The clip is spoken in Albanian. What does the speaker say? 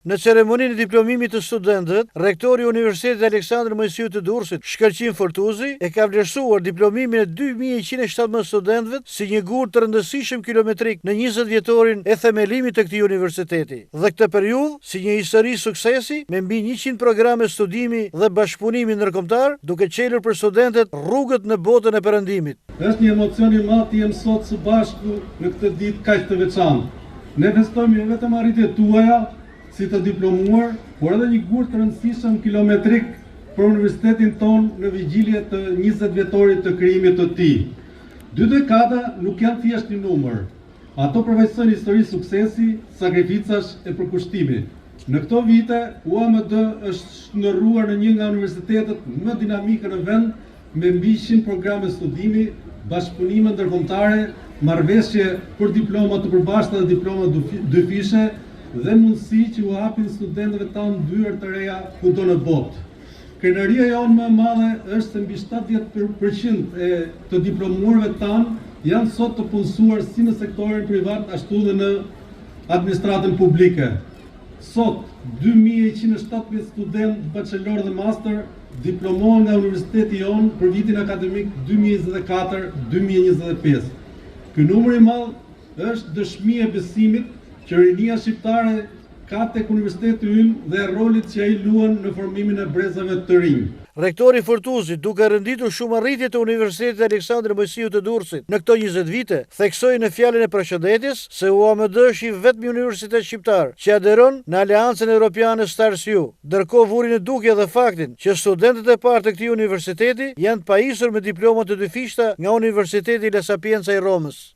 Në ceremoninë e diplomimit të studentëve, rektori i Universitetit Aleksandër Mojsiu të Durrësit, Shkëlqim Fortuzi, e ka vlerësuar diplomimin e 2117 studentëve si një gur të rëndësishëm kilometrik në 20 vjetorin e themelimit të këtij universiteti. Dhe këtë periudhë si një histori suksesi me mbi 100 programe studimi dhe bashkëpunimi ndërkombëtar, duke çelur për studentët rrugët në botën e perëndimit. Është një emocion i madh të jem sot së bashku në këtë ditë kaq të veçantë. Ne festojmë jo vetëm arritjet tuaja si të diplomuar, por edhe një gur të rëndësishëm kilometrik për universitetin tonë në vigjilje të 20 vjetorit të krijimit të tij. 2 dekada nuk janë thjesht një numër. Ato përfaqësojnë histori suksesi, sakrificash e përkushtimi. Në këto vite, UAMD është shndërruar në një nga universitetet më dinamike në vend, me mbi 100 programe studimi, bashkëpunime ndërkombëtare, marrëveshje për diploma të përbashkëta dhe diploma dyfishe, dhe mundësi që u hapin studentëve tanë dyer të reja kudo në botë. Krenaria jonë më e madhe është se mbi 70% e të diplomuarve tanë janë sot të punësuar si në sektorin privat ashtu dhe në administratën publike. Sot 2117 student bachelor dhe master diplomohen nga universiteti jonë për vitin akademik 2024-2025. Ky numër i madh është dëshmi e besimit që rinia shqiptare ka tek universiteti ynë dhe rolit që ai luan në formimin e brezave të rinj. Rektori Fortuzi, duke rënditur shumë arritje të Universitetit Aleksandër Mojsiu të Durrësit në këto 20 vite, theksoi në fjalën e përshëndetjes se UAMD është i vetmi universitet shqiptar që aderon në Aleancën Evropiane STARS-U, ndërkohë vuri në dukje edhe faktin që studentët e parë të këtij universiteti janë të pajisur me diploma të dyfishta nga Universiteti La Sapienza i Romës.